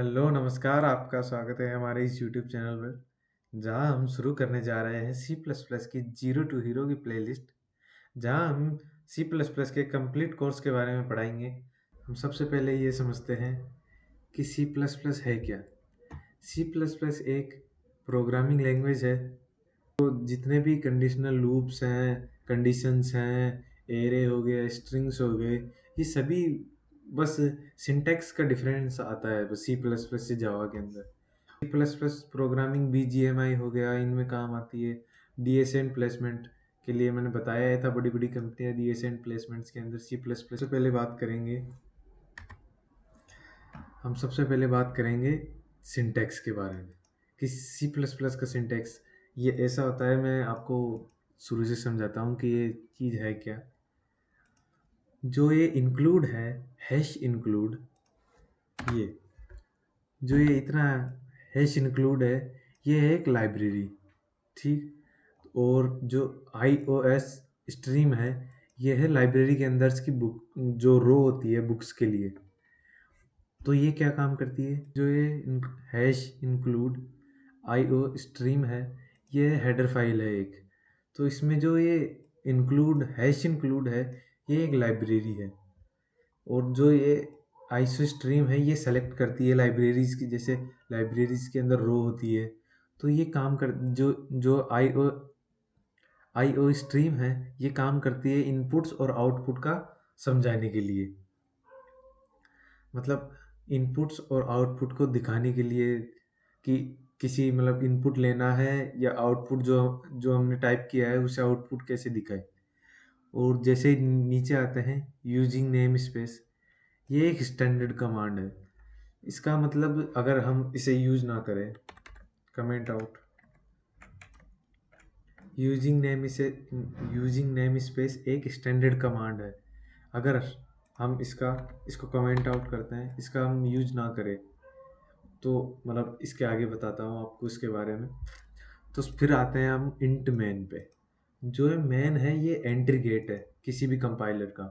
Hello नमस्कार, आपका स्वागत है हमारे इस यूट्यूब चैनल पर जहां हम शुरू करने जा रहे हैं सी प्लस प्लस की जीरो टू हीरो की प्लेलिस्ट। जहां हम सी प्लस प्लस के कंप्लीट कोर्स के बारे में पढ़ाएंगे। हम सबसे पहले ये समझते हैं कि सी प्लस प्लस है क्या। सी प्लस प्लस एक प्रोग्रामिंग लैंग्वेज है। तो जितने भी कंडीशनल लूप्स हैं, कंडीशंस हैं, एरे हो गए, स्ट्रिंग्स हो गए, ये सभी बस सिंटैक्स का डिफरेंस आता है बस सी प्लस प्लस से जावा के अंदर। C plus plus programming BGMI हो गया, इनमें काम आती है। डीएसएन प्लेसमेंट के लिए मैंने बताया था, बड़ी बड़ी कंपनियां डीएसएन प्लेसमेंट्स के अंदर सी प्लस प्लस से पहले बात करेंगे। हम सबसे पहले बात करेंगे सिंटैक्स के बारे में कि सी प्लस प्लस का सिंटैक्स ये ऐसा होता है। मैं आपको शुरू से समझाता हूँ कि ये चीज़ है क्या। जो ये इंक्लूड है, हैश इंक्लूड, ये जो ये इतना हैश इंक्लूड है, ये है एक लाइब्रेरी। ठीक। और जो iOS स्ट्रीम है, ये है लाइब्रेरी के अंदर की बुक, जो रो होती है बुक्स के लिए। तो ये क्या काम करती है, जो ये हैश इंक्लूड आईओ स्ट्रीम है, ये हेडर फाइल है एक। तो इसमें जो ये इंक्लूड हैश इंक्लूड है, ये एक लाइब्रेरी है। और जो ये आईसो स्ट्रीम है, ये सेलेक्ट करती है लाइब्रेरीज की, जैसे लाइब्रेरीज के अंदर रो होती है। तो ये काम कर जो जो आईओ स्ट्रीम है, ये काम करती है इनपुट्स और आउटपुट का समझाने के लिए। मतलब इनपुट्स और आउटपुट को दिखाने के लिए कि किसी मतलब इनपुट लेना है या आउटपुट जो जो हमने टाइप किया है उसे आउटपुट कैसे दिखाए। और जैसे ही नीचे आते हैं यूजिंग नेम स्पेस, ये एक स्टैंडर्ड कमांड है। इसका मतलब अगर हम इसे यूज ना करें, comment out using name space एक स्टैंडर्ड कमांड है। अगर हम इसको कमेंट आउट करते हैं, इसका हम यूज ना करें, तो मतलब इसके आगे बताता हूँ आपको इसके बारे में। तो फिर आते हैं हम इंट मैन पे। जो है मैन है, ये एंट्री गेट है किसी भी कंपाइलर का।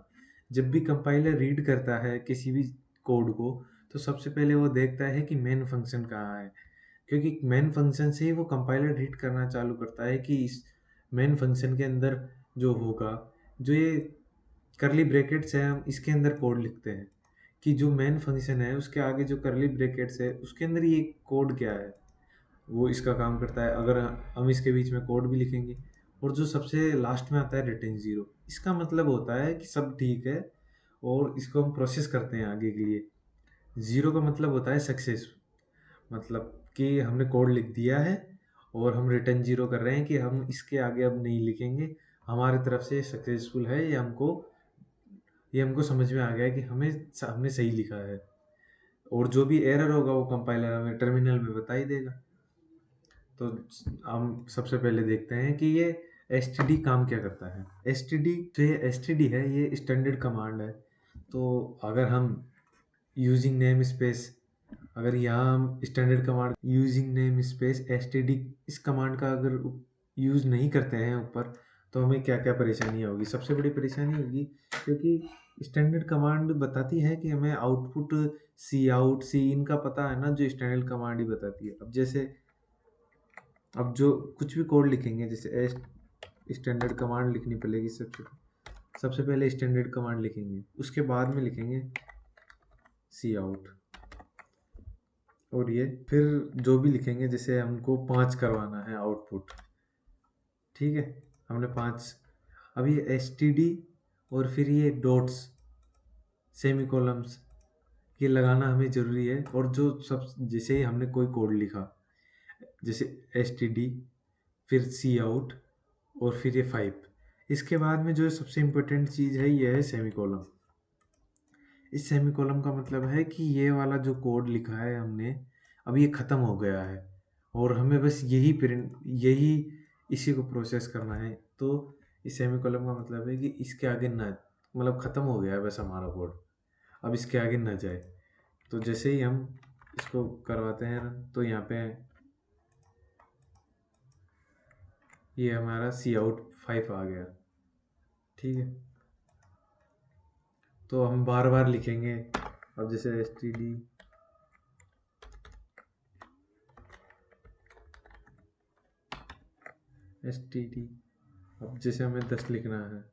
जब भी कंपाइलर रीड करता है किसी भी कोड को, तो सबसे पहले वो देखता है कि मेन फंक्शन कहाँ है। क्योंकि मेन फंक्शन से ही वो कंपाइलर रीड करना चालू करता है कि इस मेन फंक्शन के अंदर जो होगा, जो ये करली ब्रैकेट्स है, हम इसके अंदर कोड लिखते हैं कि जो मेन फंक्शन है उसके आगे जो करली ब्रैकेट्स है उसके अंदर ये कोड क्या है, वो इसका काम करता है। अगर हम इसके बीच में कोड भी लिखेंगे। और जो सबसे लास्ट में आता है रिटर्न जीरो, इसका मतलब होता है कि सब ठीक है और इसको हम प्रोसेस करते हैं आगे के लिए। जीरो का मतलब होता है सक्सेस, मतलब कि हमने कोड लिख दिया है और हम रिटर्न जीरो कर रहे हैं कि हम इसके आगे अब नहीं लिखेंगे, हमारी तरफ से सक्सेसफुल है, ये हमको समझ में आ गया है कि हमने सही लिखा है। और जो भी एरर होगा वो कंपाइलर हमें टर्मिनल में बता ही देगा। तो हम सबसे पहले देखते हैं कि ये एस काम क्या करता है। एस है, ये स्टैंडर्ड कमांड है। तो अगर हम यूजिंग नेम स्पेस, अगर यहाँ हम standard command using name space S इस कमांड का अगर यूज़ नहीं करते हैं ऊपर, तो हमें क्या क्या परेशानियाँ होगी। सबसे बड़ी परेशानी होगी क्योंकि स्टैंडर्ड कमांड बताती है कि हमें आउटपुट सी आउट सी इन का पता है ना, जो स्टैंडर्ड कमांड ही बताती है। अब जैसे अब जो कुछ भी कोड लिखेंगे, जैसे एस स्टैंडर्ड कमांड लिखनी पड़ेगी। सबसे पहले स्टैंडर्ड कमांड लिखेंगे, उसके बाद में लिखेंगे सी आउट। और ये फिर जो भी लिखेंगे, जैसे हमको 5 करवाना है आउटपुट, ठीक है, हमने 5। अब ये एस और फिर ये डॉट्स, सेमी कॉलम्स, ये लगाना हमें ज़रूरी है। और जो सब जैसे ही हमने कोई कोड लिखा, जैसे एस फिर सी आउट और फिर ये 5, इसके बाद में जो सबसे इम्पोर्टेंट चीज़ है ये है सेमी कॉलम। इस सेमी कॉलम का मतलब है कि ये वाला जो कोड लिखा है हमने, अब ये ख़त्म हो गया है और हमें बस यही इसी को प्रोसेस करना है। तो इस सेमी कॉलम का मतलब है कि इसके आगे ना, मतलब ख़त्म हो गया है बस हमारा कोड, अब इसके आगे ना जाए। तो जैसे ही हम इसको करवाते हैं रन, तो यहाँ पे ये हमारा सी आउट 5 आ गया, ठीक है। तो हम बार बार लिखेंगे। अब जैसे एस std। अब जैसे हमें 10 लिखना है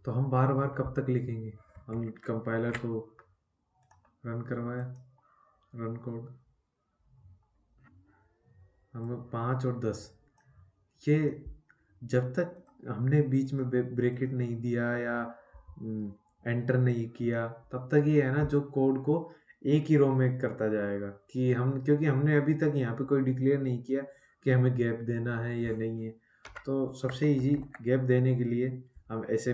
तो हम बार बार कब तक लिखेंगे। हम कंपाइलर को रन करवाया, रन कोड, हम 5 और 10, ये जब तक हमने बीच में ब्रैकेट नहीं दिया या एंटर नहीं किया तब तक ये है ना जो कोड को एक ही रो में करता जाएगा कि हम, क्योंकि हमने अभी तक यहाँ पे कोई डिक्लेयर नहीं किया कि हमें गैप देना है या नहीं है। तो सबसे इजी गैप देने के लिए हम ऐसे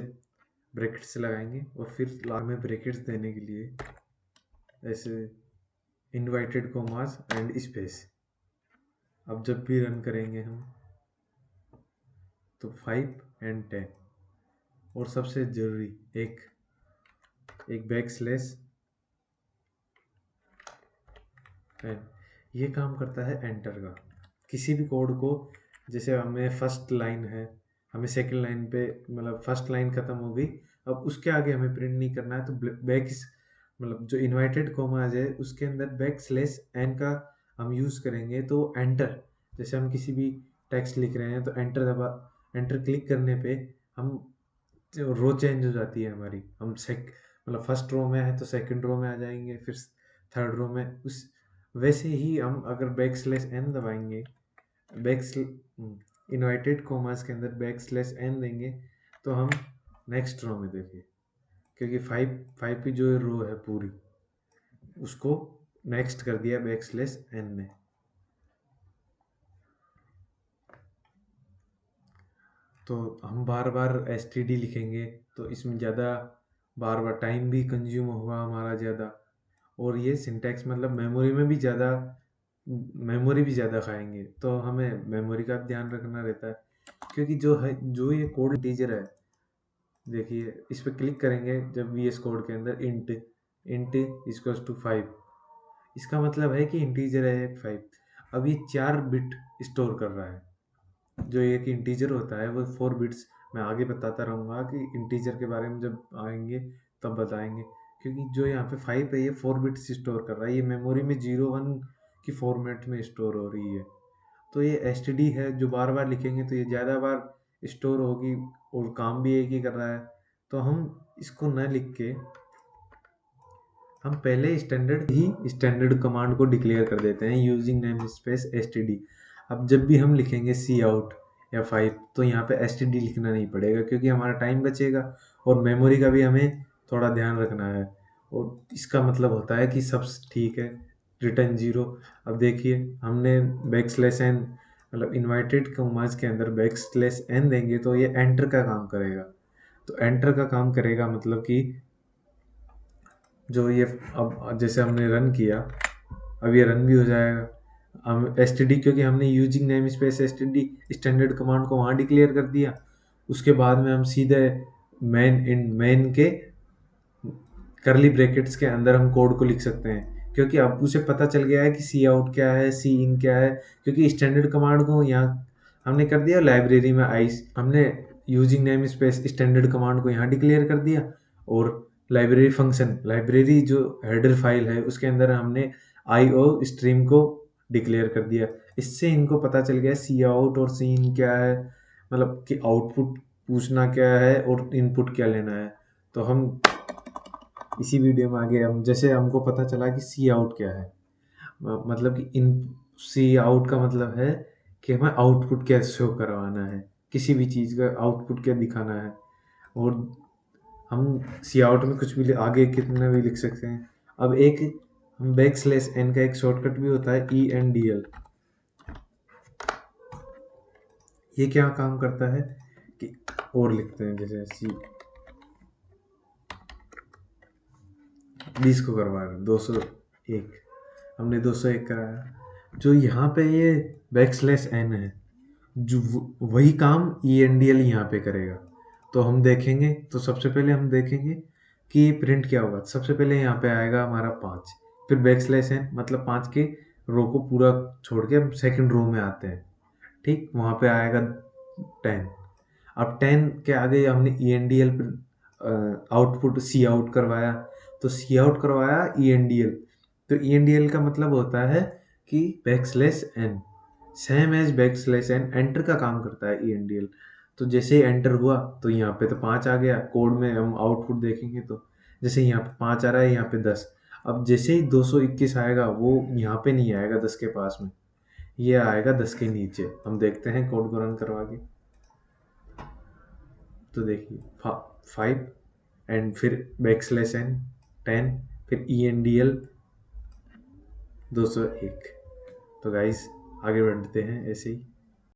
ब्रैकेट्स लगाएंगे और फिर लास्ट में ब्रैकेट्स देने के लिए ऐसे इनवर्टेड कॉमास एंड स्पेस। अब जब भी रन करेंगे हम तो 5 एंड 10 और सबसे जरूरी एक बैक स्लैश एन, ये काम करता है एंटर का। किसी भी कोड को, जैसे हमें फर्स्ट लाइन है, हमें सेकंड लाइन पे मतलब फर्स्ट लाइन खत्म हो गई, अब उसके आगे हमें प्रिंट नहीं करना है तो बैक मतलब जो इनवर्टेड कॉमास है उसके अंदर बैक स्लैश एन का हम यूज़ करेंगे तो एंटर, जैसे हम किसी भी टेक्स्ट लिख रहे हैं तो एंटर क्लिक करने पे हम रो चेंज हो जाती है हमारी, हम मतलब फर्स्ट रो में है तो सेकंड रो में आ जाएंगे, फिर थर्ड रो में। उस वैसे ही हम अगर बैक स्लैश एन दबाएंगे, इनवर्टेड कॉमास के अंदर बैक स्लैश एन देंगे तो हम नेक्स्ट रो में देखिए, क्योंकि 5 की जो रो है पूरी उसको नेक्स्ट कर दिया बैक स्लैश एन ने। तो हम बार बार std लिखेंगे तो इसमें ज़्यादा बार बार टाइम भी कंज्यूम होगा हमारा ज़्यादा, और ये सिंटैक्स मतलब मेमोरी भी ज़्यादा खाएंगे, तो हमें मेमोरी का ध्यान रखना रहता है। क्योंकि जो ये कोड इंटीजर है, देखिए इस पर क्लिक करेंगे जब VS कोड के अंदर इंट इक्वल्स टू 5, इसका मतलब है कि इंटीजर है 5। अब ये 4 बिट स्टोर कर रहा है। जो एक इंटीजर होता है वो 4 बिट्स, मैं आगे बताता रहूँगा कि इंटीजर के बारे में जब आएंगे तब बताएंगे। क्योंकि जो यहाँ पे 5 है ये 4 बिट्स स्टोर कर रहा है, ये मेमोरी में 0 1 की फॉर्मेट में स्टोर हो रही है। तो ये std है जो बार बार लिखेंगे तो ये ज़्यादा बार स्टोर होगी और काम भी एक ही कर रहा है। तो हम इसको न लिख के हम पहले स्टैंडर्ड कमांड को डिक्लेयर कर देते हैं यूजिंग नेम स्पेस std। अब जब भी हम लिखेंगे सी आउट या 5 तो यहाँ पे std लिखना नहीं पड़ेगा क्योंकि हमारा टाइम बचेगा और मेमोरी का भी हमें थोड़ा ध्यान रखना है। और इसका मतलब होता है कि सब ठीक है, रिटर्न 0। अब देखिए हमने बैक स्लैश एन मतलब इन्वाइटेड कॉमास के अंदर बैक स्लैश एन देंगे तो ये एंटर का काम करेगा। तो एंटर का काम करेगा मतलब कि जो ये अब जैसे हमने रन किया अब ये रन भी हो जाएगा। हम std, क्योंकि हमने using name space std standard command को वहाँ डिक्लेयर कर दिया, उसके बाद में हम सीधे मेन के करली ब्रैकेट्स के अंदर हम कोड को लिख सकते हैं। क्योंकि अब उसे पता चल गया है कि सी आउट क्या है, सी इन क्या है, क्योंकि स्टैंडर्ड कमांड को यहाँ हमने कर दिया लाइब्रेरी में आइस, हमने using name space standard command को यहाँ डिक्लेयर कर दिया और लाइब्रेरी फंक्शन, लाइब्रेरी जो हेडर फाइल है उसके अंदर हमने IO स्ट्रीम को डिक्लेयर कर दिया। इससे इनको पता चल गया सी आउट और सी इन क्या है, मतलब कि आउटपुट पूछना क्या है और इनपुट क्या लेना है। तो हम इसी वीडियो में आगे हम जैसे हमको पता चला कि सी आउट क्या है, मतलब कि इन सी आउट का मतलब है कि हमें आउटपुट क्या शो करवाना है, किसी भी चीज़ का आउटपुट क्या दिखाना है। और हम सी आउट में कुछ भी आगे कितना भी लिख सकते हैं। अब एक हम बैक स्लैश एन का एक शॉर्टकट भी होता है ENDL। ये क्या काम करता है कि और लिखते हैं जैसे सी 20 को करवा रहे 201, हमने 201 कराया। जो यहाँ पे ये बैक स्लैश एन है जो वही काम ENDL यहाँ पे करेगा। तो हम देखेंगे, तो सबसे पहले हम देखेंगे कि प्रिंट क्या होगा। सबसे पहले यहाँ पे आएगा हमारा 5, फिर बैक स्लैश एन मतलब 5 के रो को पूरा छोड़ के हम सेकंड रो में आते हैं, ठीक, वहाँ पे आएगा 10। अब 10 के आगे हमने ENDL आउटपुट सी आउट करवाया, तो सी आउट करवाया ENDL। तो ENDL का मतलब होता है कि backslash N same as backslash N enter का काम करता है ENDL। तो जैसे ही एंटर हुआ तो यहाँ पे तो 5 आ गया, कोड में हम आउटपुट देखेंगे तो जैसे यहाँ पे 5 आ रहा है, यहाँ पे 10। अब जैसे ही 221 आएगा वो यहाँ पे नहीं आएगा 10 के पास में, ये आएगा 10 के नीचे। हम देखते हैं कोड को रन करवा के। तो देखिए 5 एंड फिर बैकस्लैश एन 10, फिर ENDL 201। तो गाइस आगे बढ़ते हैं ऐसे ही।